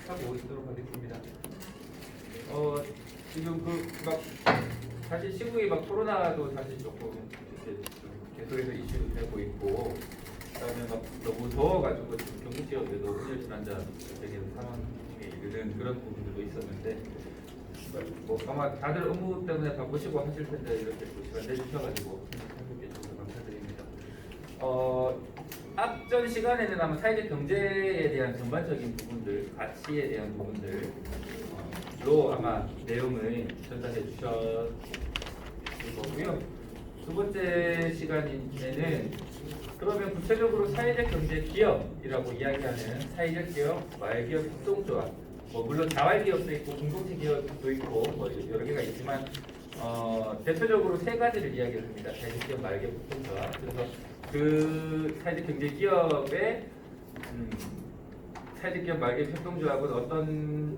하고 있도록 하겠습니다. 지금 막 사실 시국이 막 코로나도 사실 조금 이렇게 좀 계속해서 이슈도 되고 있고, 그다음에 막 너무 더워가지고 지금 경북 지역에도 온열 질환자 되는 상황에 이르는 그런 부분들도 있었는데, 뭐 아마 다들 업무 때문에 바쁘시고 하실 텐데 이렇게 또 시간 내주셔가지고 참석해 주셔서 감사드립니다. 앞전 시간에는 아마 사회적 경제에 대한 전반적인 부분들, 가치에 대한 부분들로 아마 내용을 전달해 주셨을 거고요. 두 번째 시간에는 그러면 구체적으로 사회적 경제 기업이라고 이야기하는 사회적 기업, 마을기업 협동조합, 물론 자활기업도 있고 공동체 기업도 있고 여러 개가 있지만 대표적으로 세 가지를 이야기를 합니다. 사회적 기업, 마을기업 협동조합. 그래서 그 사회적 경제 기업의 사회적 기업, 마을기업 협동조합은 어떤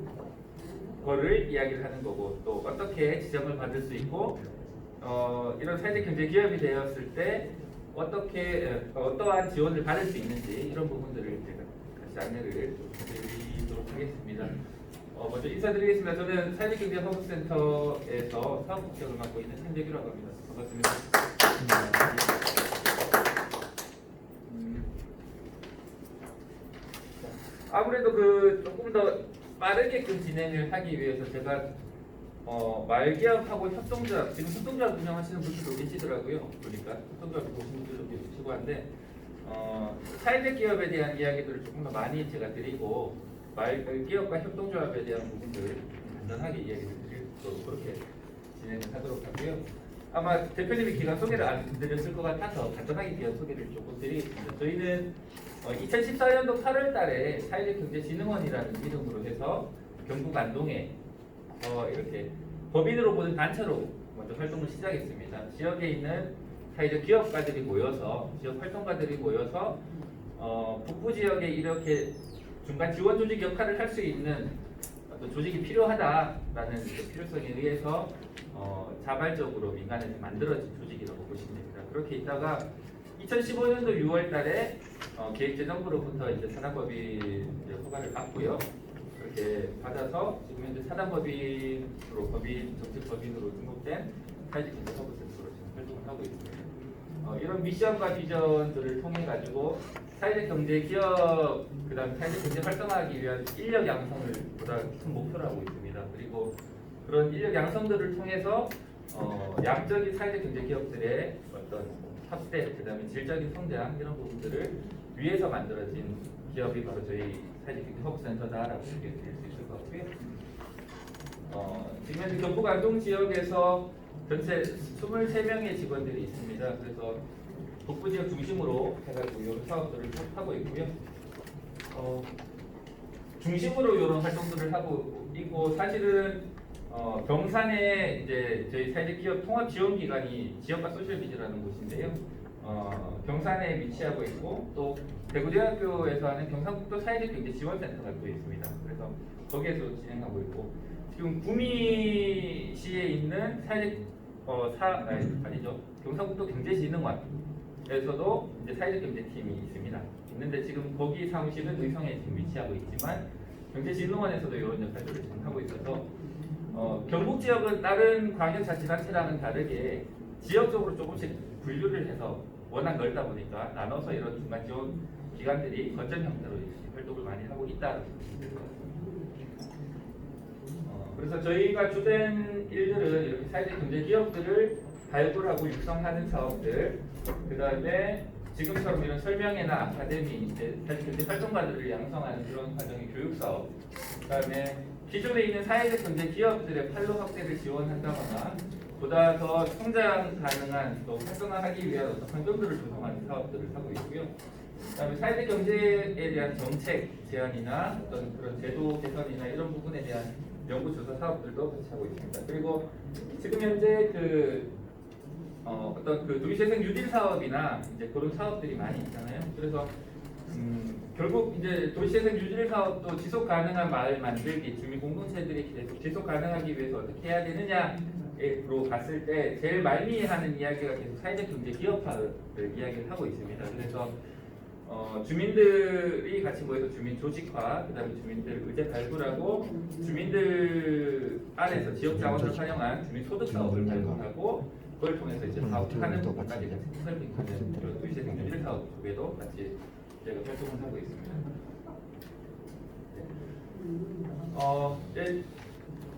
거를 이야기를 하는 거고, 또 어떻게 지정을 받을 수 있고, 이런 사회적 경제 기업이 되었을 때 어떠한 지원을 받을 수 있는지, 이런 부분들을 제가 같이 안내를 드리도록 하겠습니다. 먼저 인사드리겠습니다. 저는 사회적 경제 허브센터에서 사업국장을 맡고 있는 henbek이라고 합니다. 반갑습니다. 아무래도 조금 더 빠르게끔 진행을 하기 위해서 제가 마을기업하고 협동조합, 지금 협동조합 운영하시는 분들도 계시더라고요. 보니까 협동조합 보시는 분들도 계시고 한데, 사회적 기업에 대한 이야기들을 조금 더 많이 제가 드리고, 마을기업과 협동조합에 대한 부분들을 간단하게 이야기를 드리도록 그렇게 진행을 하도록 하고요. 아마 대표님이 기간 소개를 안 드렸을 것 같아서 간단하게 기간 소개를 조금 드리겠습니다. 저희는 2014년도 8월 달에 사회적경제진흥원이라는 이름으로 해서 경북 안동에 이렇게 법인으로 보는 단체로 먼저 활동을 시작했습니다. 지역에 있는 사회적 기업가들이 모여서, 지역 활동가들이 모여서 북부 지역에 이렇게 중간 지원 조직 역할을 할 수 있는 어떤 조직이 필요하다라는 필요성에 의해서 자발적으로 민간에서 만들어진 조직이라고 보시면 됩니다. 그렇게 있다가 2015년도 6월 달에 기획재정부로부터 이제 사단법인 허가를 받고요. 그렇게 받아서 지금 현재 사단법인으로 정책법인으로 등록된 사회적 경제 허브센터로 지금 활동을 하고 있습니다. 이런 미션과 비전들을 통해 가지고 사회적 경제 기업, 그다음 사회적 경제 활성화하기 위한 인력 양성을 보다 큰 목표로 하고 있습니다. 그리고 그런 인력 양성들을 통해서 양적인 사회적 경제 기업들의 어떤 확대, 그다음에 질적인 성장, 이런 부분들을 위해서 만들어진 기업이 바로 저희 사회적 경제 허브센터다라고 얘기해 드릴 수 있을 것 같고요. 지금 현재 경북 안동 지역에서 전체 23명의 직원들이 있습니다. 그래서 북부 지역 중심으로 해가지고 이런 사업들을 하고 있고요. 중심으로 이런 활동들을 하고 있고, 사실은 경산에 이제 저희 사회적 기업 통합 지원 기관이 지역과 소셜비즈라는 곳인데요. 경산에 위치하고 있고, 또 대구대학교에서 하는 경상북도 사회적 경제 지원센터가 또 있습니다. 그래서 거기에서 진행하고 있고, 지금 구미시에 있는 경상북도 경제진흥원에서도 이제 사회적 경제팀이 있습니다. 있는데 지금 거기 사무실은 의성에 지금 위치하고 있지만 경제진흥원에서도 이런 역할들을 지금 하고 있어서 경북 지역은 다른 광역자치단체랑은 다르게 지역적으로 조금씩 분류를 해서 워낙 넓다 보니까 나눠서 이런 중간 지원 기관들이 거점 형태로 활동을 많이 하고 있다는 것입니다. 그래서 저희가 주된 일들은 이렇게 사회적 경제 기업들을 발굴하고 육성하는 사업들, 그 다음에 지금처럼 이런 설명회나 아카데미, 이제 사회적 경제 활동가들을 양성하는 그런 과정의 교육 사업, 그 다음에 기존에 있는 사회적 경제 기업들의 판로 확대를 지원한다거나 보다 더 성장 가능한, 또 활성화하기 위한 어떤 환경들을 조성하는 사업들을 하고 있고요. 그다음에 사회적 경제에 대한 정책 제안이나 어떤 그런 제도 개선이나 이런 부분에 대한 연구 조사 사업들도 같이 하고 있습니다. 그리고 지금 현재 어떤 도시재생 뉴딜 사업이나 이제 그런 사업들이 많이 있잖아요. 그래서 결국 이제 도시재생 뉴딜 사업도 지속 가능한 마을 만들기, 주민 공동체들이 계속 지속 가능하기 위해서 어떻게 해야 되느냐로 봤을 때 제일 말미에 하는 이야기가 계속 사회적 경제 기업화를 이야기를 하고 있습니다. 그래서 주민들이 같이 모여서 주민 조직화, 그다음에 주민들 의제 발굴하고 주민들 안에서 지역 자원을 활용한 주민 소득 사업을 발굴하고 그걸 통해서 이제 사업하는 부분까지 같이 컨설팅하는 그런 도시재 생존 1사업 쪽에도 같이 제가 활동을 하고 있습니다. 네.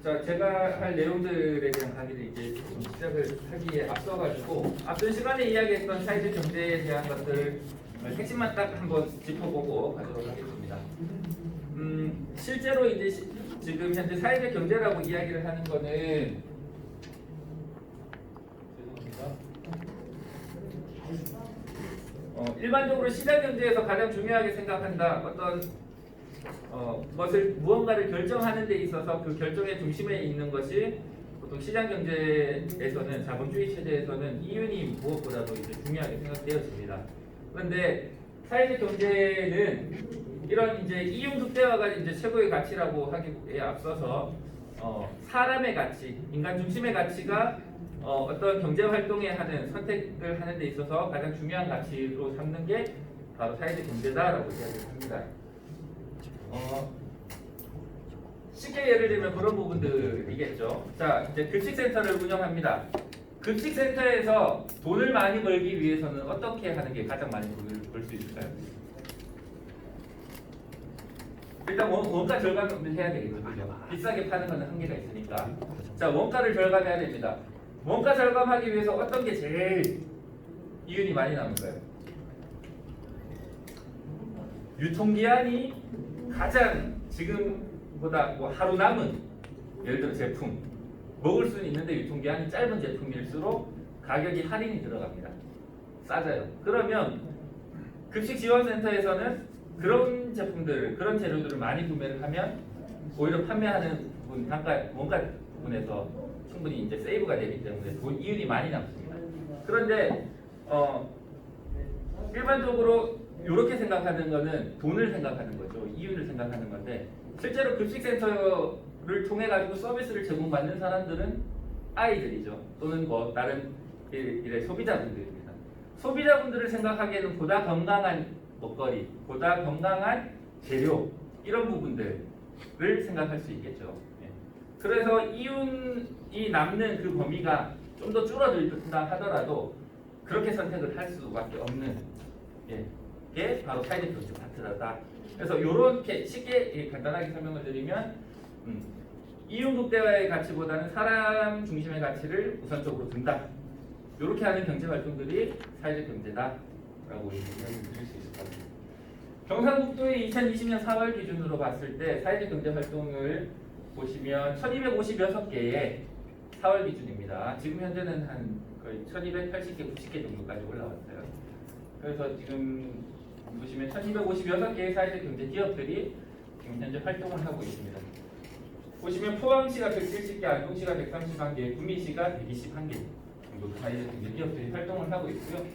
자, 제가 할 내용들에 대한 강의를 이제 좀 시작을 하기에 앞서가지고 앞선 시간에 이야기했던 사회적 경제에 대한 것들 핵심만 딱 한번 짚어보고 가도록 하겠습니다. 실제로 이제 지금 현재 사회적 경제라고 이야기를 하는 거는 일반적으로 시장 경제에서 가장 중요하게 생각한다. 어떤 무언가를 결정하는 데 있어서 그 결정의 중심에 있는 것이 보통 시장 경제에서는 자본주의 체제에서는 이윤이 무엇보다도 이제 중요하게 생각되어집니다. 그런데 사회적 경제는 이런 이제 이윤 극대화가 이제 최고의 가치라고 하기에 앞서서 사람의 가치, 인간 중심의 가치가 어떤 경제 활동에 하는 선택을 하는 데 있어서 가장 중요한 가치로 삼는 게 바로 사회적 경제다라고 이야기를 합니다. 쉽게 예를 들면 그런 부분들이겠죠. 자, 이제 급식센터를 운영합니다. 급식센터에서 돈을 많이 벌기 위해서는 어떻게 하는 게 가장 많이 돈을 벌 수 있을까요? 일단 원가 절감을 해야 되겠죠. 그죠? 비싸게 파는 것은 한계가 있으니까. 자, 원가를 절감해야 됩니다. 원가 절감하기 위해서 어떤 게 제일 이윤이 많이 남을까요? 유통기한이 가장 지금보다 뭐 하루 남은 예를 들어 제품 먹을 수는 있는데 유통기한이 짧은 제품일수록 가격이 할인이 들어갑니다. 싸져요. 그러면 급식지원센터에서는 그런 제품들, 그런 재료들을 많이 구매를 하면 오히려 판매하는 부분, 원가 부분에서 충분히 이제 세이브가 되기 때문에 이윤이 많이 남습니다. 그런데 일반적으로 이렇게 생각하는 거는 돈을 생각하는 거죠. 이윤을 생각하는 건데 실제로 급식센터를 통해 가지고 서비스를 제공받는 사람들은 아이들이죠. 또는 뭐 다른 소비자분들입니다. 소비자분들을 생각하기에는 보다 건강한 먹거리, 보다 건강한 재료 이런 부분들을 생각할 수 있겠죠. 그래서 이윤이 남는 그 범위가 좀 더 줄어들다 하더라도 그렇게 선택을 할 수밖에 없는 게 바로 사회적 경제 파트너다. 그래서 이렇게 쉽게 간단하게 설명을 드리면 이윤 극대화의 가치보다는 사람 중심의 가치를 우선적으로 둔다. 이렇게 하는 경제 활동들이 사회적 경제다라고 이야기를 드릴 수 있을 것 같습니다. 경상북도의 2020년 4월 기준으로 봤을 때 사회적 경제 활동을 보시면 1256개의 4월 기준입니다. 지금 현재는 한 거의 1280개, 90개 정도까지 올라왔어요. 그래서 지금 보시면 1256개의 사회적 경제 기업들이 지금 현재 활동을 하고 있습니다. 보시면 포항시가 170개, 안동시가 131개, 구미시가 121개 정도 사회적 경제 기업들이 활동을 하고 있고요.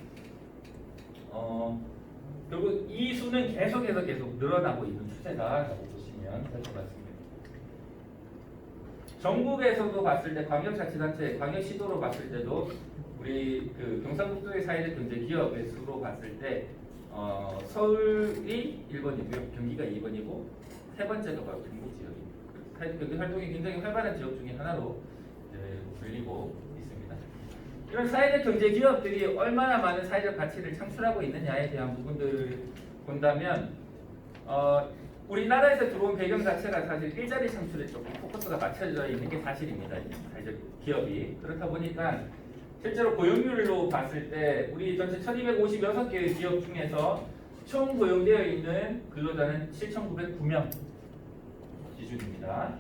그리고 이 수는 계속해서 늘어나고 있는 추세다라고 보시면 될 것 같습니다. 전국에서도 봤을 때 광역자치단체, 광역시도로 봤을 때도 우리 그 경상북도의 사회적 경제 기업의 수로 봤을 때 서울이 1번이고요, 경기가 2번이고 세 번째가 바로 경북 지역입니다. 사회적 경제 활동이 굉장히 활발한 지역 중에 하나로 불리고 있습니다. 이런 사회적 경제 기업들이 얼마나 많은 사회적 가치를 창출하고 있느냐에 대한 부분들을 본다면 우리나라에서 들어온 배경 자체가 사실 일자리 창출에 조금 포커스가 맞춰져 있는 게 사실입니다. 사회적 기업이 그렇다 보니까 실제로 고용률로 봤을 때 우리 전체 1256개의 기업 중에서 총 고용되어 있는 근로자는 7,909명 기준입니다.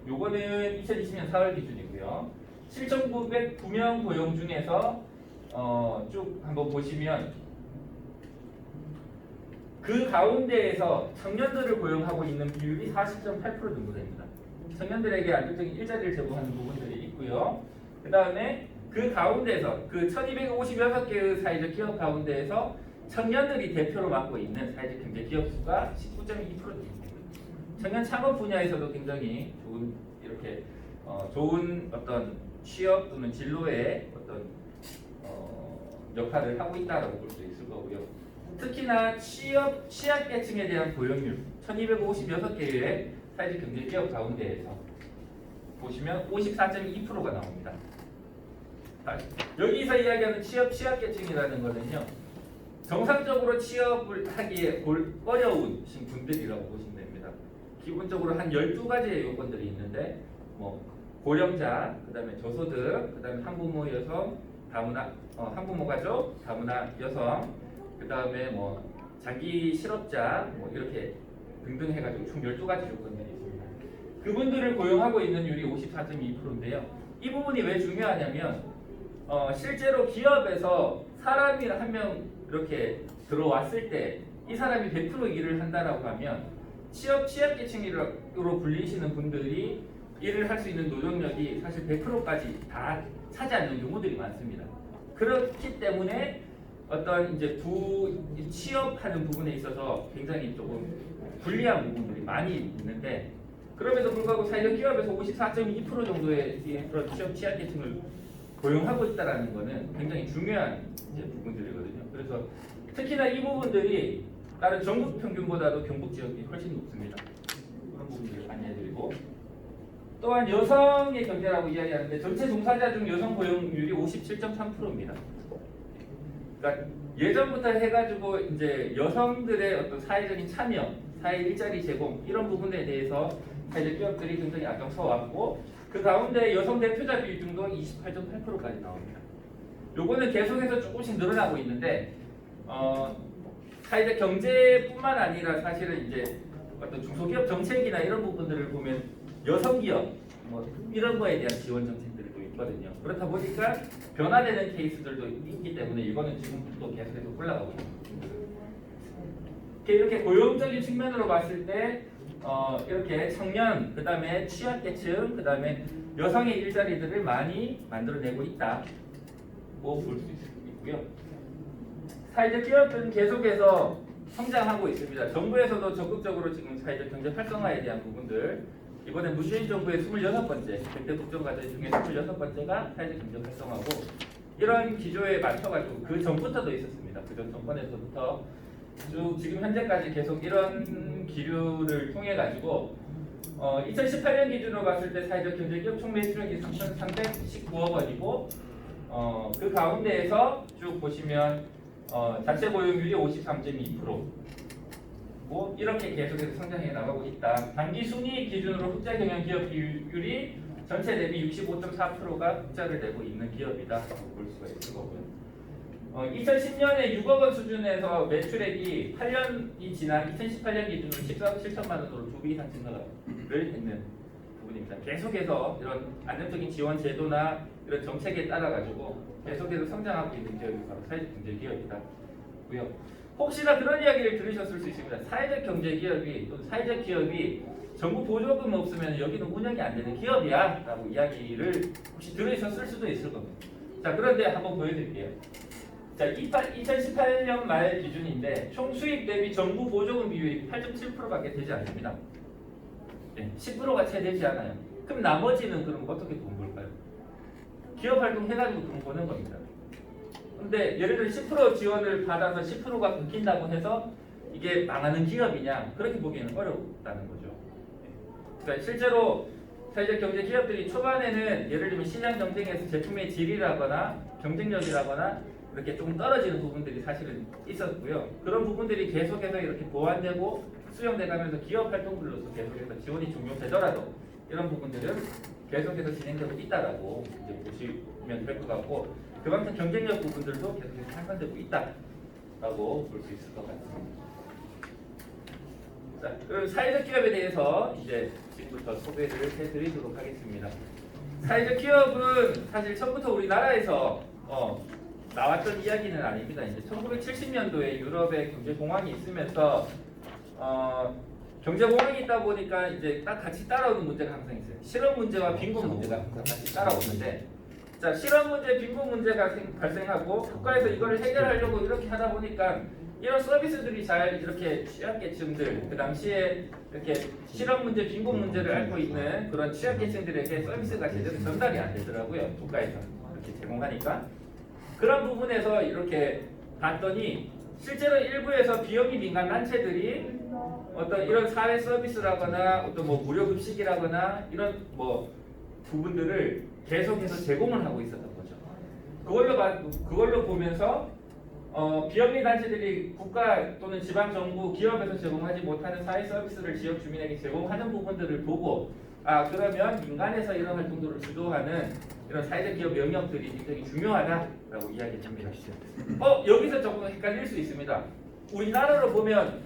요거는 2020년 4월 기준이고요. 7,909명 고용 중에서 쭉 한번 보시면 그 가운데에서 청년들을 고용하고 있는 비율이 40.8% 정도 됩니다. 청년들에게 안정적인 일자리를 제공하는 부분들이 있고요. 그 다음에 그 가운데에서 그 1256개의 사회적 기업 가운데에서 청년들이 대표로 맡고 있는 사회적 경제 기업 수가 19.2%입니다. 청년 창업 분야에서도 굉장히 좋은 이렇게 좋은 어떤 취업 또는 진로의 어떤 역할을 하고 있다라고 볼 수 있을 거고요. 특히나 취약계층에 대한 고용률 1256개의 사회적 경제 기업 가운데에서 보시면 54.2%가 나옵니다. 여기서 이야기하는 취약계층이라는 것은요, 정상적으로 취업을 하기에 어려운 분들이라고 보시면 됩니다. 기본적으로 한 12가지의 요건들이 있는데 뭐 고령자, 그다음에 저소득, 그다음에 한부모 여성, 다문화 한부모 가족, 다문화 여성, 그다음에 뭐 장기 실업자 뭐 이렇게 등등 해가지고 총 12가지 요건들이 있습니다. 그분들을 고용하고 있는 율이 54.2%인데요. 이 부분이 왜 중요하냐면 실제로 기업에서 사람이 한 명 이렇게 들어왔을 때 이 사람이 100% 일을 한다라고 하면 취약계층으로 불리시는 분들이 일을 할 수 있는 노동력이 사실 100%까지 다 차지 않는 경우들이 많습니다. 그렇기 때문에 어떤 이제 취업하는 부분에 있어서 굉장히 조금 불리한 부분들이 많이 있는데, 그럼에도 불구하고 사회적 기업에서 54.2% 정도의 그런 취약계층을 고용하고 있다는 것은 굉장히 중요한 이제 부분들이거든요. 그래서 특히나 이 부분들이 다른 전국 평균보다도 경북 지역이 훨씬 높습니다. 그런 부분들을 안내해드리고, 또한 여성의 경제라고 이야기하는데 전체 종사자 중 여성 고용률이 57.3%입니다. 그러니까 예전부터 해가지고 이제 여성들의 어떤 사회적인 참여, 사회 일자리 제공 이런 부분에 대해서 사회적 기업들이 굉장히 앞장서 왔고, 그 가운데 여성 대표자 비중도 28.8%까지 나옵니다. 요거는 계속해서 조금씩 늘어나고 있는데 사회적 경제뿐만 아니라 사실은 이제 어떤 중소기업 정책이나 이런 부분들을 보면 여성 기업 뭐 이런 거에 대한 지원 정책들도 있거든요. 그렇다 보니까 변화되는 케이스들도 있기 때문에 이거는 지금도 계속해서 올라가고 있습니다. 이렇게 고용적인 측면으로 봤을 때 이렇게 청년, 그 다음에 취약계층, 그 다음에 여성의 일자리들을 많이 만들어내고 있다고 볼 수 있고요. 사회적 기업들은 계속해서 성장하고 있습니다. 정부에서도 적극적으로 지금 사회적 경제 활성화에 대한 부분들, 이번에 문재인 정부의 26번째 100대 국정과제 중에 26번째가 사회적 경제 활성화고, 이런 기조에 맞춰가지고 그 전부터도 있었습니다. 그 전 정권에서부터 쭉 지금 현재까지 계속 이런 기류를 통해 가지고 2018년 기준으로 봤을 때 사회적 경제기업 총 매출액이 3,319억 원이고 그 가운데에서 쭉 보시면 자체 고용률이 53.2%고 이렇게 계속해서 성장해 나가고 있다. 단기 순이익 기준으로 흑자 경영 기업 비율이 전체 대비 65.4%가 흑자를 내고 있는 기업이다라고 볼 수가 있을 거고요. 2010년에 6억 원 수준에서 매출액이 8년이 지난 2018년 기준으로 14억 7천만 원으로 2배 이상 증가를 했는 부분입니다. 계속해서 이런 안정적인 지원 제도나 이런 정책에 따라 가지고 계속해서 성장하고 있는 기업이 바로 사회적 경제 기업이다고요. 혹시나 그런 이야기를 들으셨을 수 있습니다. 사회적 경제 기업이 또는 사회적 기업이 정부 보조금 없으면 여기는 운영이 안 되는 기업이야 라고 이야기를 혹시 들으셨을 수도 있을 겁니다. 자, 그런데 한번 보여드릴게요. 자, 2018년 말 기준인데 총 수익 대비 정부 보조금 비율이 8.7%밖에 되지 않습니다. 네, 10%가 채 되지 않아요. 그럼 나머지는 그럼 어떻게 돈 벌까요? 기업 활동 해가지고 돈 버는 겁니다. 근데 예를 들어 10% 지원을 받아서 10%가 끊긴다고 해서 이게 망하는 기업이냐? 그렇게 보기에는 어렵다는 거죠. 그러니까 실제로 사회적 경제 기업들이 초반에는 예를 들면 시장 경쟁에서 제품의 질이라거나 경쟁력이라거나 이렇게 조금 떨어지는 부분들이 사실은 있었고요. 그런 부분들이 계속해서 이렇게 보완되고 수용돼가면서 기업 활동들로서 계속해서 지원이 종료되더라도 이런 부분들은 계속해서 진행되고 있다라고 이제 보시면 될 것 같고, 그만큼 경쟁력 부분들도 계속해서 향상되고 있다라고 볼 수 있을 것 같습니다. 자, 그럼 사회적 기업에 대해서 이제 지금부터 소개를 해드리도록 하겠습니다. 사회적 기업은 사실 처음부터 우리나라에서 나왔던 이야기는 아닙니다. 이제 1970년도에 유럽에 경제공황이 있으면서 경제공황이 있다 보니까 이제 딱 같이 따라오는 문제가 항상 있어요. 실업 문제와 빈곤 문제가 항상 같이 따라오는데, 자, 실업 문제, 빈곤 문제가 발생하고 국가에서 이거를 해결하려고 이렇게 하다 보니까 이런 서비스들이 잘 이렇게 취약계층들, 그 당시에 이렇게 실업 문제, 빈곤 문제를 앓고 있는 그런 취약계층들에게 서비스가 제대로 전달이 안 되더라고요. 국가에서 이렇게 제공하니까. 그런 부분에서 이렇게 봤더니 실제로 일부에서 비영리 민간 단체들이 어떤 이런 사회 서비스라거나 어떤 뭐 무료 급식이라거나 이런 뭐 부분들을 계속해서 제공을 하고 있었던 거죠. 그걸로 보면서 비영리 단체들이 국가 또는 지방 정부 기업에서 제공하지 못하는 사회 서비스를 지역 주민에게 제공하는 부분들을 보고 그러면 민간에서 이런 활동들을 주도하는 이런 사회적 기업 영역들이 굉장히 중요하다라고 이야기합니다. 여기서 조금 헷갈릴 수 있습니다. 우리나라로 보면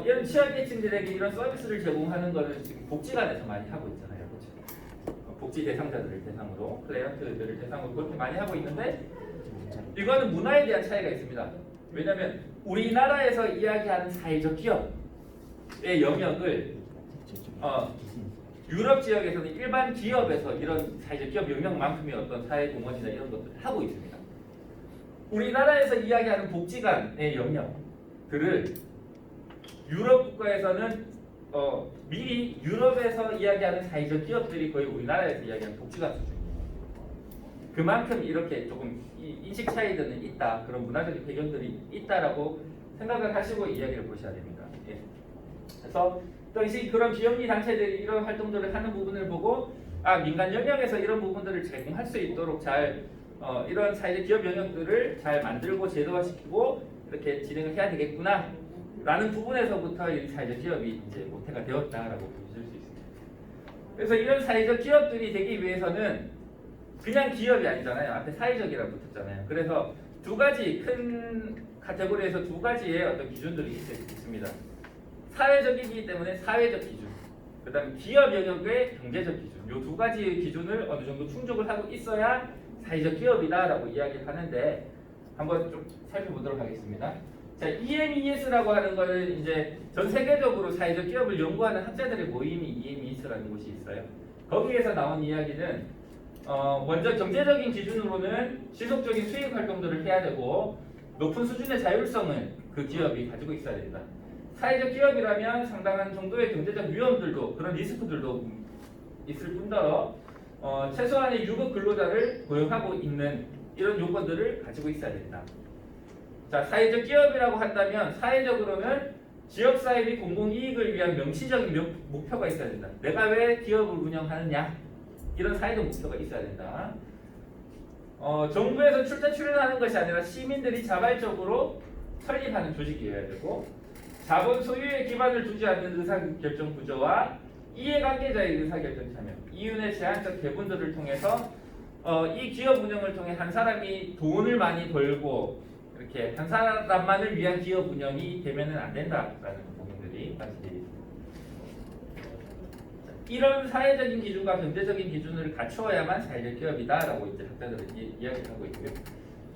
이런 취약계층들에게 이런 서비스를 제공하는 것을 지금 복지관에서 많이 하고 있잖아요. 그렇죠? 복지 대상자들을 대상으로 클라이언트들을 대상으로 그렇게 많이 하고 있는데 이거는 문화에 대한 차이가 있습니다. 왜냐하면 우리나라에서 이야기하는 사회적 기업의 영역을 유럽 지역에서는 일반 기업에서 이런 사회적 기업 영역만큼의 어떤 사회 공헌이나 이런 것들을 하고 있습니다. 우리나라에서 이야기하는 복지관의 영역들을 유럽 국가에서는 미리 유럽에서 이야기하는 사회적 기업들이 거의 우리나라에서 이야기하는 복지관 수준이에요. 그만큼 이렇게 조금 인식 차이들은 있다, 그런 문화적인 배경들이 있다라고 생각을 하시고 이야기를 보셔야 됩니다. 예. 그래서 당시 그런 비영리 단체들이 이런 활동들을 하는 부분을 보고 민간 영역에서 이런 부분들을 제공할 수 있도록 잘 이런 사회적 기업 영역들을 잘 만들고 제도화시키고 이렇게 진행을 해야 되겠구나 라는 부분에서부터 이 사회적 기업이 이제 모태가 되었다라고 보실 수 있습니다. 그래서 이런 사회적 기업들이 되기 위해서는 그냥 기업이 아니잖아요. 앞에 사회적이라고 붙었잖아요. 그래서 두 가지 큰 카테고리에서 두 가지의 어떤 기준들이 있습니다. 사회적이기 때문에 사회적 기준, 그 다음에 기업 영역의 경제적 기준, 이 두 가지의 기준을 어느 정도 충족을 하고 있어야 사회적 기업이다라고 이야기를 하는데 한번 좀 살펴보도록 하겠습니다. 자, EMES라고 하는 거는 이제 전 세계적으로 사회적 기업을 연구하는 학자들의 모임이 EMES라는 곳이 있어요. 거기에서 나온 이야기는 먼저 경제적인 기준으로는 지속적인 수익 활동들을 해야 되고 높은 수준의 자율성을 그 기업이 가지고 있어야 된다. 사회적 기업이라면 상당한 정도의 경제적 위험들도 그런 리스크들도 있을 뿐더러 최소한의 유급 근로자를 고용하고 있는 이런 요건들을 가지고 있어야 된다. 자, 사회적 기업이라고 한다면 사회적으로는 지역사회 및 공공이익을 위한 명시적인 목표가 있어야 된다. 내가 왜 기업을 운영하느냐, 이런 사회적 목표가 있어야 된다. 정부에서 출전하는 것이 아니라 시민들이 자발적으로 설립하는 조직이어야 되고 자본 소유의 기반을 두지 않는 의사결정 구조와 이해관계자의 의사결정 참여, 이윤의 제한적 배분들을 통해서 이 기업 운영을 통해 한 사람이 돈을 많이 벌고 이렇게 한 사람만을 위한 기업 운영이 되면은 안 된다라는 부분들이 사실이 있습니다. 이런 사회적인 기준과 경제적인 기준을 갖추어야만 사회적 기업이다라고 이제 학자들은 이야기를 하고 있고요.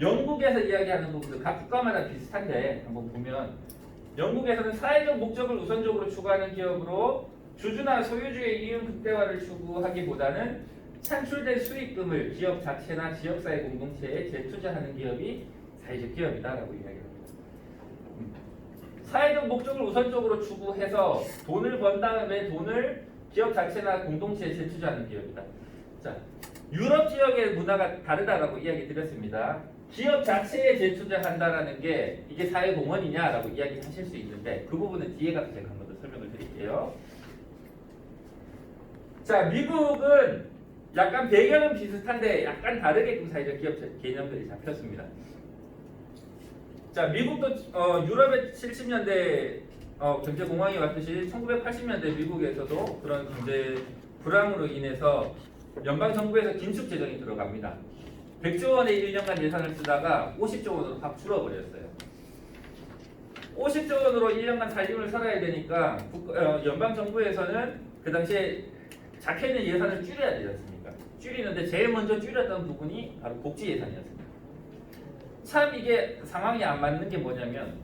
영국에서 이야기하는 부분도 각 국가마다 비슷한데 한번 보면 영국에서는 사회적 목적을 우선적으로 추구하는 기업으로 주주나 소유주의 이윤 극대화를 추구하기보다는 창출된 수익금을 기업 자체나 지역사회 공동체에 재투자하는 기업이 사회적 기업이다라고 이야기합니다. 사회적 목적을 우선적으로 추구해서 돈을 번 다음에 돈을 기업 자체나 공동체에 재투자하는 기업이다. 자, 유럽 지역의 문화가 다르다라고 이야기 드렸습니다. 기업 자체에 재투자한다라는 게 이게 사회공헌이냐라고 이야기하실 수 있는데 그 부분은 뒤에 가서 제가 한 번 더 설명을 드릴게요. 자, 미국은 약간 배경은 비슷한데 약간 다르게 좀 사회적 기업 개념들이 잡혔습니다. 자, 미국도 유럽의 70년대 경제 공황이 왔듯이 1980년대 미국에서도 그런 경제 불황으로 인해서 연방 정부에서 긴축 재정이 들어갑니다. 100조 원의 1년간 예산을 쓰다가 50조 원으로 확 줄어버렸어요. 50조 원으로 1년간 살림을 살아야 되니까 연방 정부에서는 그 당시에 잡혀있는 예산을 줄여야 되지 않습니까? 줄이는데 제일 먼저 줄였던 부분이 바로 복지 예산이었습니다. 참 이게 상황이 안 맞는 게 뭐냐면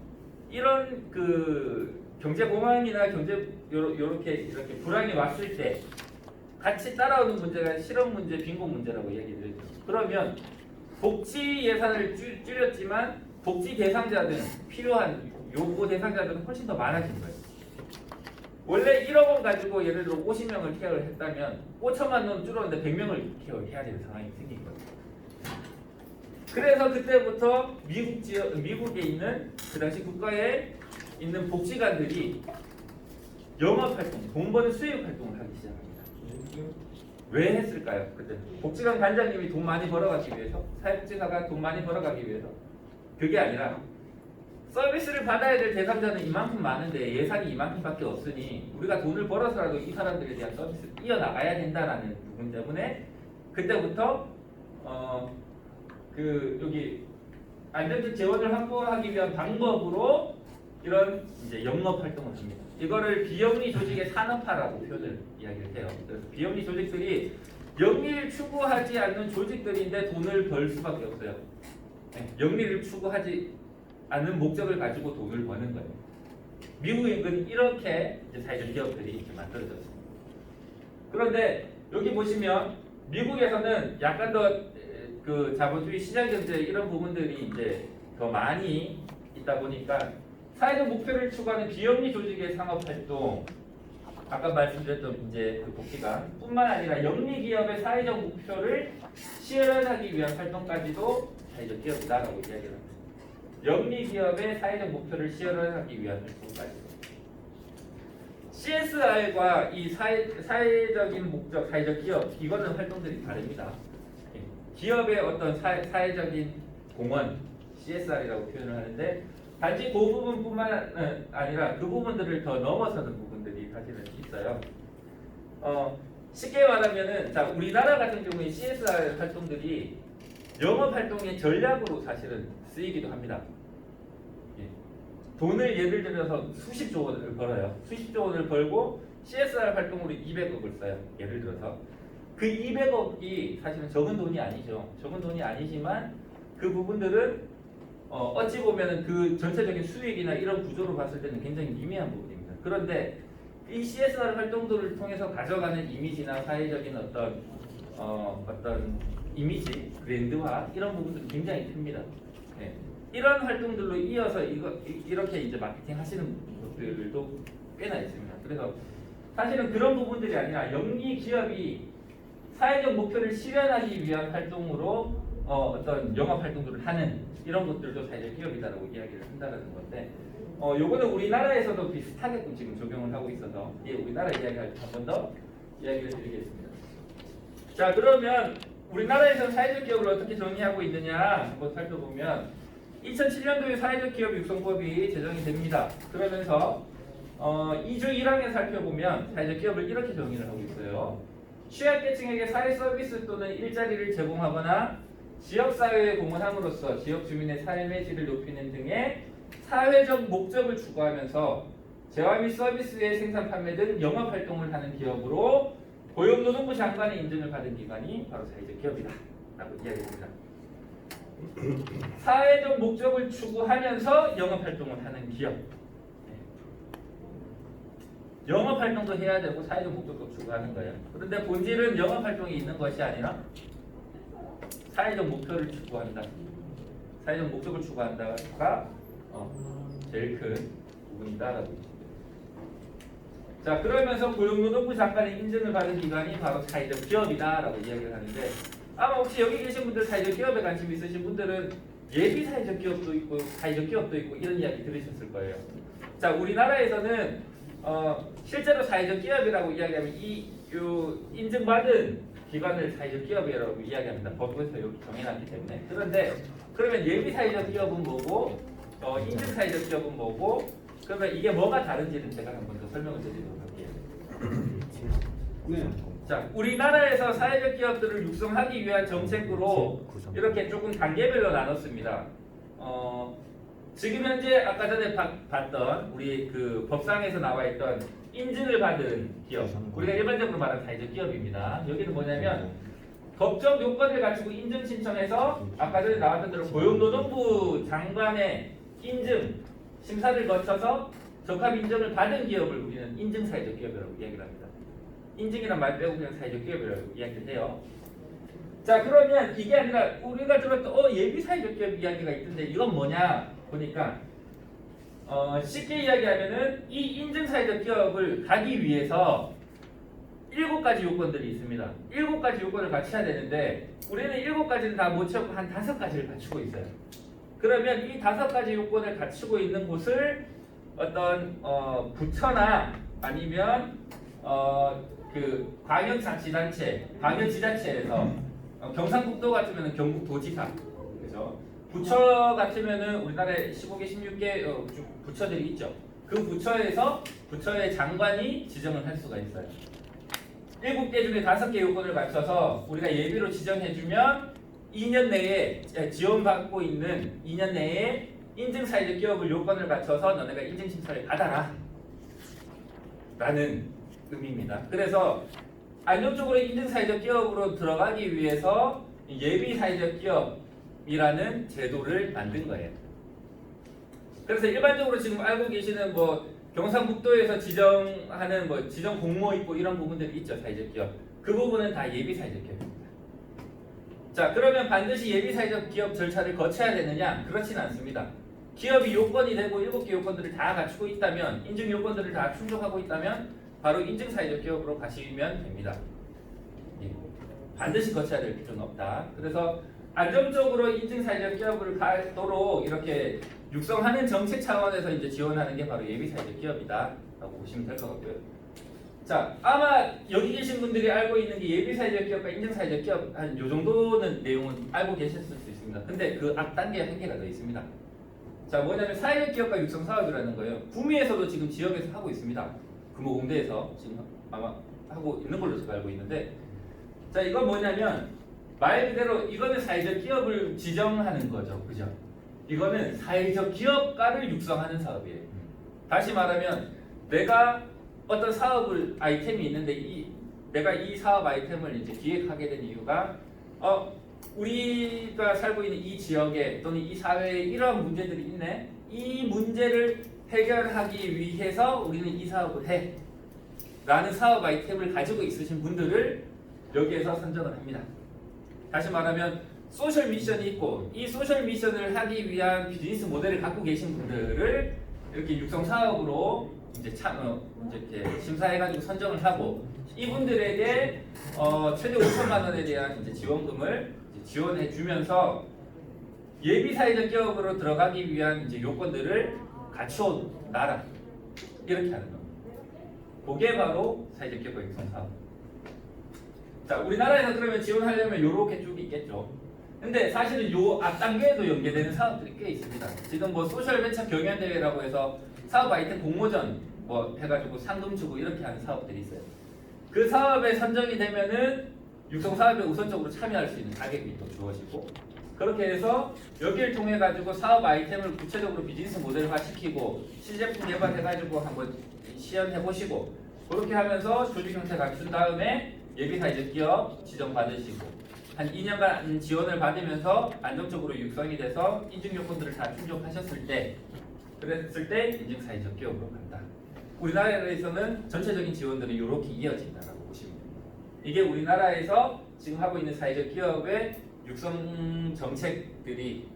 이런 그 경제 공황이나 경제 이렇게 불황이 왔을 때 같이 따라오는 문제가 실업 문제, 빈곤 문제라고 얘기를 해요. 그러면 복지 예산을 줄였지만 복지 대상자들은 필요한 요구 대상자들은 훨씬 더 많아진 거예요. 원래 1억 원 가지고 예를 들어 50명을 케어를 했다면 5천만 원 줄었는데 100명을 케어해야 되는 상황이 생긴 거예요. 그래서 그때부터 미국에 있는 그 당시 국가에 있는 복지관들이 영업 활동, 돈 버는 수익 활동을 하기 시작합니다. 왜 했을까요? 그때 복지관 관장님이 돈 많이 벌어가기 위해서, 사회복지사가 돈 많이 벌어가기 위해서. 그게 아니라 서비스를 받아야 될 제3자는 이만큼 많은데 예산이 이만큼밖에 없으니 우리가 돈을 벌어서라도 이 사람들에 대한 서비스를 이어나가야 된다라는 부분 때문에 그때부터 여기 안전적 재원을 확보하기 위한 방법으로 이런 이제 영업 활동을 합니다. 이거를 비영리 조직의 산업화라고 표현을 이야기를 해요. 그래서 비영리 조직들이 영리를 추구하지 않는 조직들인데 돈을 벌 수밖에 없어요. 영리를 추구하지 않는 목적을 가지고 돈을 버는 거예요. 미국은 이렇게 이제 사회적 기업들이 이렇게 만들어졌습니다. 그런데 여기 보시면 미국에서는 약간 더 그 자본주의 시장 경제 이런 부분들이 이제 더 많이 있다 보니까 사회적 목표를 추구하는 비영리 조직의 상업 활동, 아까 말씀드렸던 이제 그 복지관뿐만 아니라 영리 기업의 사회적 목표를 실현하기 위한 활동까지도 사회적 기업이다라고 이야기를 합니다. 영리 기업의 사회적 목표를 실현하기 위한 활동까지. CSR과 이 사회적인 목적, 사회적 기업, 이거는 활동들이 다릅니다. 기업의 어떤 사회적인 공헌, CSR이라고 표현을 하는데 단지 그 부분뿐만 아니라 그 부분들을 더 넘어서는 부분들이 사실은 있어요. 쉽게 말하면은 자 우리나라 같은 경우에 CSR 활동들이 영업 활동의 전략으로 사실은 쓰이기도 합니다. 돈을 예를 들어서 수십조 원을 벌어요. 수십조 원을 벌고 CSR 활동으로 200억을 써요. 예를 들어서 그 200억이 사실은 적은 돈이 아니죠. 적은 돈이 아니지만 그 부분들은 어찌 보면은 그 전체적인 수익이나 이런 구조로 봤을 때는 굉장히 미미한 부분입니다. 그런데 이 CSR 활동들을 통해서 가져가는 이미지나 사회적인 어떤 이미지, 브랜드화 이런 부분들이 굉장히 큽니다. 네. 이런 활동들로 이어서 이렇게 이제 마케팅 하시는 분들도 꽤나 있습니다. 그래서 사실은 그런 부분들이 아니라 영리 기업이 사회적 목표를 실현하기 위한 활동으로 어떤 영업 활동들을 하는 이런 것들도 사회적 기업이다라고 이야기를 한다는 건데, 요거는 우리나라에서도 비슷하게끔 지금 적용을 하고 있어서 우리나라 이야기할 때 한 번 더 이야기를 드리겠습니다. 자, 그러면 우리나라에서 사회적 기업을 어떻게 정의하고 있느냐 한번 살펴보면 2007년도에 사회적 기업 육성법이 제정이 됩니다. 그러면서 2조 1항에 살펴보면 사회적 기업을 이렇게 정의를 하고 있어요. 취약계층에게 사회 서비스 또는 일자리를 제공하거나 지역사회에 공헌함으로써 지역 주민의 삶의 질을 높이는 등의 사회적 목적을 추구하면서 재화 및 서비스의 생산 판매 등 영업활동을 하는 기업으로 고용노동부 장관의 인증을 받은 기관이 바로 사회적 기업이다 라고 이야기합니다. 사회적 목적을 추구하면서 영업활동을 하는 기업, 영업활동도 해야 되고 사회적 목적도 추구하는 거예요. 그런데 본질은 영업활동이 있는 것이 아니라 사회적 목표를 추구한다. 사회적 목적을 추구한다가 제일 큰 부분이다라고. 자, 그러면서 고용노동부 장관의 인증을 받은 기관이 바로 사회적 기업이다라고 이야기를 하는데, 아마 혹시 여기 계신 분들 사회적 기업에 관심 있으신 분들은 예비 사회적 기업도 있고 사회적 기업도 있고 이런 이야기 들으셨을 거예요. 자, 우리나라에서는 실제로 사회적 기업이라고 이야기하면 요 인증받은 기관을 사회적 기업이라고 이야기합니다. 법에서 여기 정해놨기 때문에. 그런데 그러면 예비 사회적 기업은 뭐고 인증 사회적 기업은 뭐고, 그러면 이게 뭐가 다른지는 제가 한 번 더 설명을 드리도록 할게요. 네. 자, 우리나라에서 사회적 기업들을 육성하기 위한 정책으로 이렇게 조금 단계별로 나눴습니다. 지금 현재 아까 전에 봤던 우리 그 법상에서 나와 있던 인증을 받은 기업, 우리가 일반적으로 말하는 사회적 기업입니다. 여기는 뭐냐면 법적 요건을 갖추고 인증 신청해서 아까 전에 나왔던 대로 고용노동부 장관의 인증 심사를 거쳐서 적합 인정을 받은 기업을 우리는 인증 사회적 기업이라고 이야기를 합니다. 인증이란 말 빼고 그냥 사회적 기업이라고 이야기를 해요. 자, 그러면 이게 아니라 우리가 들었던 예비 사회적 기업 이야기가 있던데 이건 뭐냐 보니까 쉽게 이야기하면은 이 인증 사회적 기업을 가기 위해서 7가지 요건들이 있습니다. 7가지 요건을 갖춰야 되는데 우리는 7가지는 다 못 채우고 한 5가지를 갖추고 있어요. 그러면 이 5가지 요건을 갖추고 있는 곳을 어떤 부처나 아니면 그 광역자치단체, 광역지자체에서 경상북도 같으면 경북도지사, 그죠? 부처 같으면은 우리나라에 15개, 16개 부처들이 있죠. 그 부처에서 부처의 장관이 지정을 할 수가 있어요. 7개 중에 5개 요건을 갖춰서 우리가 예비로 지정해주면 2년 내에 지원받고 있는 2년 내에 인증사회적 기업을 요건을 갖춰서 너네가 인증심사를 받아라 라는 의미입니다. 그래서 안정적으로 인증사회적 기업으로 들어가기 위해서 예비사회적 기업이라는 제도를 만든 거예요. 그래서 일반적으로 지금 알고 계시는 경상북도에서 지정하는 지정 공모 있고 이런 부분들이 있죠. 사회적 기업. 그 부분은 다 예비사회적 기업입니다. 자, 그러면 반드시 예비사회적 기업 절차를 거쳐야 되느냐? 그렇지는 않습니다. 기업이 요건이 되고 7개 요건들을 다 갖추고 있다면, 인증 요건들을 다 충족하고 있다면 바로 인증사회적 기업으로 가시면 됩니다. 예. 반드시 거쳐야 될 필요는 없다. 그래서 안정적으로 인증사회적 기업을 가도록 이렇게 육성하는 정책 차원에서 이제 지원하는 게 바로 예비사회적 기업이다라고 보시면 될 것 같고요. 자, 아마 여기 계신 분들이 알고 있는 게 예비사회적 기업과 인증사회적 기업 한 요 정도는 내용은 알고 계셨을 수 있습니다. 근데 그 앞 단계 한 개가 더 있습니다. 자, 뭐냐면 사회적 기업과 육성 사업이라는 거예요. 구미에서도 지금 지역에서 하고 있습니다. 금호공대에서 지금 아마 하고 있는 걸로 제가 알고 있는데, 자, 이건 뭐냐면 말 그대로 이거는 사회적 기업을 지정하는 거죠, 그죠? 이거는 사회적 기업가를 육성하는 사업이에요. 다시 말하면 내가 어떤 사업을 아이템이 있는데 내가 이 사업 아이템을 이제 기획하게 된 이유가 우리가 살고 있는 이 지역에 또는 이 사회에 이러한 문제들이 있네. 이 문제를 해결하기 위해서 우리는 이 사업을 해. 라는 사업 아이템을 가지고 있으신 분들을 여기에서 선정을 합니다. 다시 말하면 소셜 미션이 있고 이 소셜 미션을 하기 위한 비즈니스 모델을 갖고 계신 분들을 이렇게 육성 사업으로 이제 이렇게 심사해가지고 선정을 하고 이분들에게 최대 5천만 원에 대한 이제 지원금을 이제 지원해 주면서 예비 사회적 기업으로 들어가기 위한 이제 요건들을 갖춰 놔라 이렇게 하는 겁니다. 그게 바로 사회적 기업 육성 사업. 자, 우리나라에서 그러면 지원하려면 이렇게 쭉 있겠죠. 근데 사실은 요 앞 단계에도 연계되는 사업들이 꽤 있습니다. 지금 소셜 벤처 경연 대회라고 해서 사업 아이템 공모전 해가지고 상금 주고 이렇게 하는 사업들이 있어요. 그 사업에 선정이 되면은 육성 사업에 우선적으로 참여할 수 있는 자격이 또 주어지고 그렇게 해서 여기를 통해 가지고 사업 아이템을 구체적으로 비즈니스 모델화 시키고 시제품 개발해가지고 한번 시연해 보시고 그렇게 하면서 조직 형태 갖춘 다음에 예비 사회적 기업 지정 받으시고 한 2년간 지원을 받으면서 안정적으로 육성이 돼서 인증 요건들을 다 충족하셨을 때 그랬을 때 인증 사회적 기업으로 간다. 우리나라에서는 전체적인 지원들이 이렇게 이어진다라고 보시면 됩니다. 이게 우리나라에서 지금 하고 있는 사회적 기업의 육성 정책들이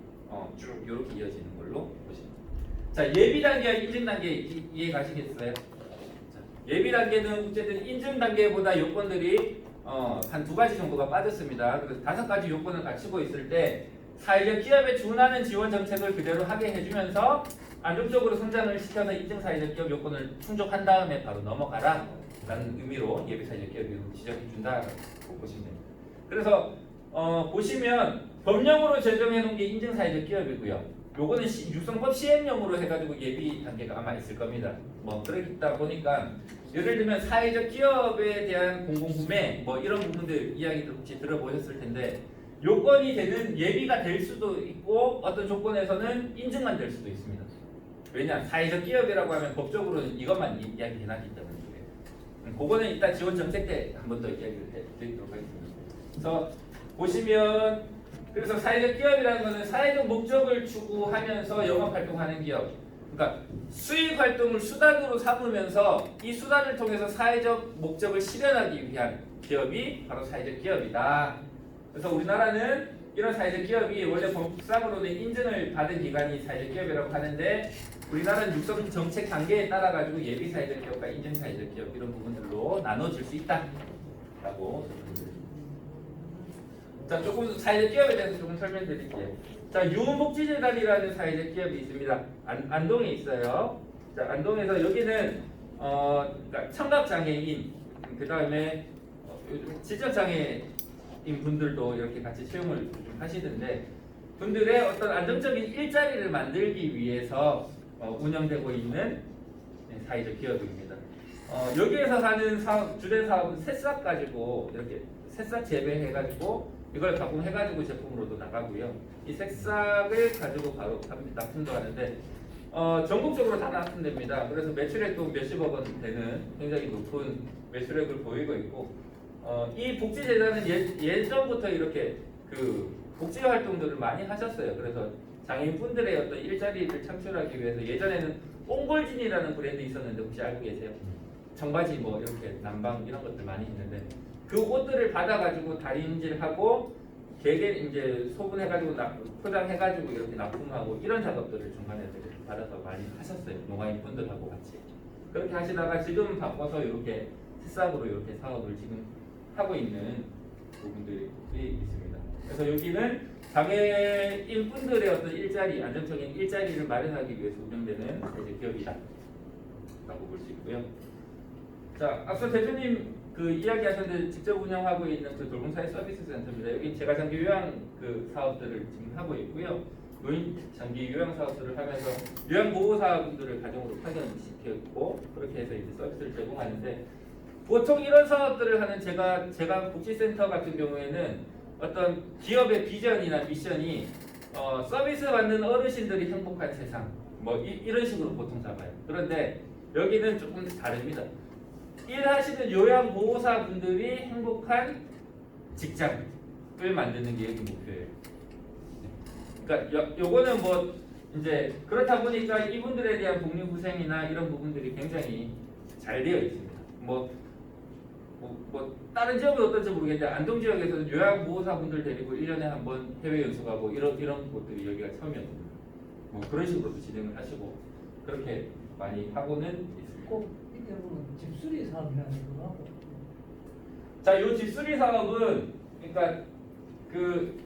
쭉 이렇게 이어지는 걸로 보시면 됩니다. 자, 예비 단계와 인증 단계 이해 가시겠어요? 자, 예비 단계는 어쨌든 인증 단계보다 요건들이 한 2가지 정도가 빠졌습니다. 그래서 5가지 요건을 갖추고 있을 때 사회적 기업에 준하는 지원 정책을 그대로 하게 해주면서 안정적으로 성장을 시켜서 인증 사회적 기업 요건을 충족한 다음에 바로 넘어가라 라는 의미로 예비 사회적 기업을 지정해 준다고 보시면 됩니다. 그래서 보시면 법령으로 제정해 놓은 게 인증 사회적 기업이고요. 요거는 육성법 시행령으로 해가지고 예비 단계가 아마 있을 겁니다. 그러다 보니까 예를 들면 사회적 기업에 대한 공공구매 이런 부분들 이야기들 혹시 들어보셨을 텐데 요건이 되는 예비가 될 수도 있고 어떤 조건에서는 인증만 될 수도 있습니다. 왜냐 사회적 기업이라고 하면 법적으로는 이것만 이야기해놨기 때문에 그거는 일단 지원 정책 때 한 번 더 이야기를 해드리도록 하겠습니다. 그래서 보시면 그래서 사회적 기업이라는 것은 사회적 목적을 추구하면서 영업 활동하는 기업. 그러니까 수익 활동을 수단으로 삼으면서 이 수단을 통해서 사회적 목적을 실현하기 위한 기업이 바로 사회적 기업이다. 그래서 우리나라는 이런 사회적 기업이 원래 법상으로는 인증을 받은 기관이 사회적 기업이라고 하는데 우리나라는 육성 정책 단계에 따라 가지고 예비 사회적 기업과 인증 사회적 기업 이런 부분들로 나눠질 수 있다. 있다고. 자, 조금 사회적 기업에 대해서 조금 설명드릴게요. 자, 유흥복지재단이라는 사회적 기업이 있습니다. 안동에 있어요. 자, 안동에서 여기는 그러니까 청각장애인, 그 다음에 지적장애인 분들도 이렇게 같이 채용을 좀 하시는데, 분들의 어떤 안정적인 일자리를 만들기 위해서 운영되고 있는 사회적 기업입니다. 여기에서 하는 사업, 주된 사업은 새싹 가지고 이렇게 새싹 재배해가지고 이걸 가공해가지고 제품으로도 나가고요. 이 새싹을 가지고 바로 납품도 하는데 전국적으로 다 납품됩니다. 그래서 매출액도 몇십억 원 되는 굉장히 높은 매출액을 보이고 있고, 이 복지재단은 예전부터 이렇게 그 복지 활동들을 많이 하셨어요. 그래서 장애인분들의 어떤 일자리를 창출하기 위해서 예전에는 옹골진이라는 브랜드 있었는데 혹시 알고 계세요? 청바지 뭐 이렇게 난방 이런 것들 많이 했는데 그 옷들을 받아가지고 다림질하고 되게 이제 소분해가지고 포장해가지고 이렇게 납품하고 이런 작업들을 중간에 받아서 많이 하셨어요. 농아인 분들하고 같이 그렇게 하시다가 지금 바꿔서 이렇게 새싹으로 이렇게 사업을 지금 하고 있는 부분들이 있습니다. 그래서 여기는 장애인 분들의 어떤 일자리, 안정적인 일자리를 마련하기 위해서 운영되는 기업이다 라고 볼 수 있고요. 자, 앞서 대표님 그 이야기하셨는데 직접 운영하고 있는 그 돌봄사회 서비스 센터입니다. 여기 제가 장기 요양 그 사업들을 지금 하고 있고요. 노인 장기 요양 사업들을 하면서 요양보호사분들을 가정으로 파견시켰고 그렇게 해서 이제 서비스를 제공하는데, 보통 이런 사업들을 하는 제가 복지센터 같은 경우에는 어떤 기업의 비전이나 미션이 서비스 받는 어르신들이 행복한 세상 뭐 이런 식으로 보통 잡아요. 그런데 여기는 조금 다릅니다. 일하시는 요양보호사분들이 행복한 직장을 만드는 게 여기 목표예요. 그러니까 요거는 뭐 이제 그렇다 보니까 이분들에 대한 복리후생이나 이런 부분들이 굉장히 잘 되어 있습니다. 뭐 다른 지역은 어떤지 모르겠는데 안동 지역에서는 요양보호사분들 데리고 1년에 한 번 해외 연수 가고 이런 곳들이 여기가 처음이었거든요. 뭐 그런 식으로도 진행을 하시고 그렇게 많이 하고는 있습니다. 꼭 이때 보면 집수리 사업이라는 거 하고. 자, 요 집수리 사업은 그러니까 그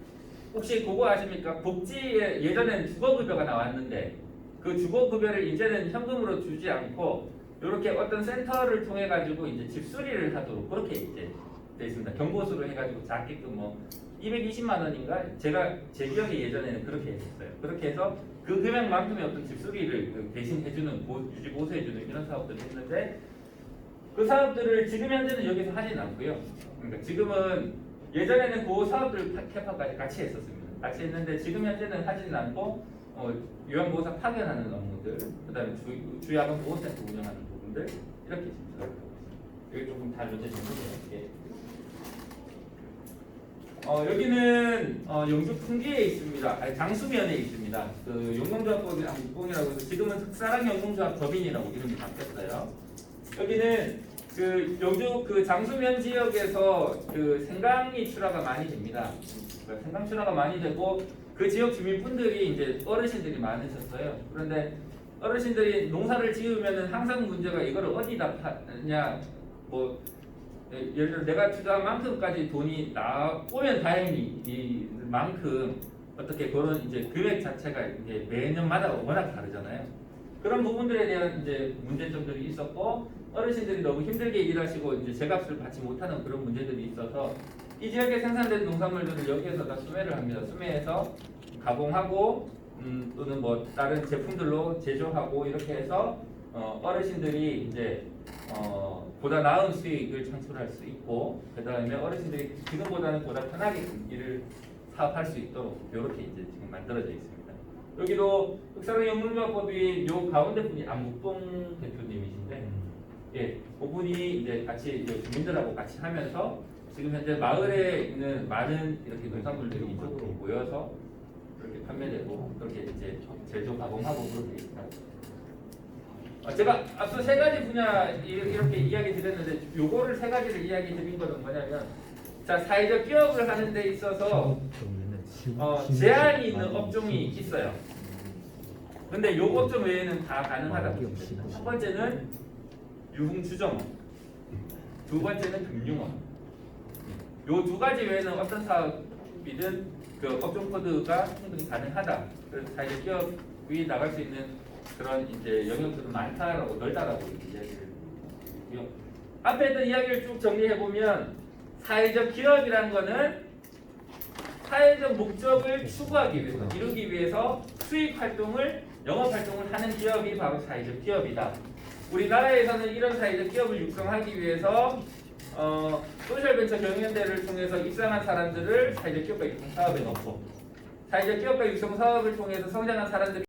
혹시 그거 아십니까? 복지에 예전엔 주거급여가 나왔는데 그 주거급여를 이제는 현금으로 주지 않고 이렇게 어떤 센터를 통해 가지고 이제 집수리를 하도록 그렇게 이제 돼 있습니다. 경보수로 해가지고 작게끔 뭐 220만 원인가 제 기억에 예전에는 그렇게 했었어요. 그렇게 해서 그 금액만큼의 어떤 집수리를 대신 해주는 유지 보수해주는 이런 사업들을 했는데, 그 사업들을 지금 현재는 여기서 하진 않고요. 그러니까 지금은 예전에는 그 사업들 캐파까지 같이 했었습니다. 같이 했는데 지금 현재는 하진 않고 요양보호사 파견하는 업무들, 그다음에 주야간 보호센터 운영하는 부분들 이렇게 지금 하고 있습니다. 여기 조금 다르게 정리해요. 여기는 영주 풍기에 있습니다. 장수면에 있습니다. 그 영농조합법이 안국공이라고 해서 지금은 흑사랑 영농조합 법인이라고 이름이 바뀌었어요. 여기는 그 영주 그 장수면 지역에서 그 생강이 출하가 많이 됩니다. 생강 출하가 많이 되고 그 지역 주민분들이 이제 어르신들이 많으셨어요. 그런데 어르신들이 농사를 지으면은 항상 문제가 이거를 어디다 파냐, 뭐 예를 들어 내가 투자한 만큼까지 돈이 나오면 다행히 이만큼 어떻게 그런 이제 금액 자체가 이제 매년마다 워낙 다르잖아요. 그런 부분들에 대한 이제 문제점들이 있었고 어르신들이 너무 힘들게 일하시고 이제 제값을 받지 못하는 그런 문제들이 있어서 이 지역에 생산된 농산물들을 여기에서 다 수매를 합니다. 수매해서 가공하고 또는 뭐 다른 제품들로 제조하고 이렇게 해서 어르신들이 이제 보다 나은 수익을 창출할 수 있고, 그 다음에 어르신들이 지금보다는 보다 편하게 일을 사업할 수 있도록 이렇게 이제 지금 만들어져 있습니다. 여기도 흑사랑 영농조합법이 요 가운데 분이 안국동 대표님이신데, 예, 그분이 이제 같이 이제 주민들하고 같이 하면서 지금 현재 마을에 있는 많은 이렇게 농산물들이 이쪽으로 모여서 그렇게 판매되고 그렇게 이제 제조 가공하고 그렇게 있습니다. 제가 앞서 세 가지 분야 이렇게 이야기 드렸는데 요거를 세 가지를 이야기 드린 거는 뭐냐면, 자, 사회적 기업을 하는 데 있어서 제한이 있는 업종이 있어요. 근데 요 업종 외에는 다 가능하다고 보시면, 첫 번째는 유흥주점업, 두 번째는 금융업, 요 두 가지 외에는 어떤 사업이든 그 업종 코드가 충분히 가능하다. 그래서 사회적 기업이 나갈 수 있는 그런 이제 영역들은 많다라고 넓다라고 이야기를 드리고요. 앞에 있던 이야기를 쭉 정리해 보면 사회적 기업이라는 거는 사회적 목적을 추구하기 위해서 이루기 위해서 수익 활동을 영업 활동을 하는 기업이 바로 사회적 기업이다. 우리나라에서는 이런 사회적 기업을 육성하기 위해서 소셜벤처 경연대회를 통해서 입상한 사람들을 사회적 기업가 육성 사업에 넣고 사회적 기업가 육성 사업을 통해서 성장한 사람들이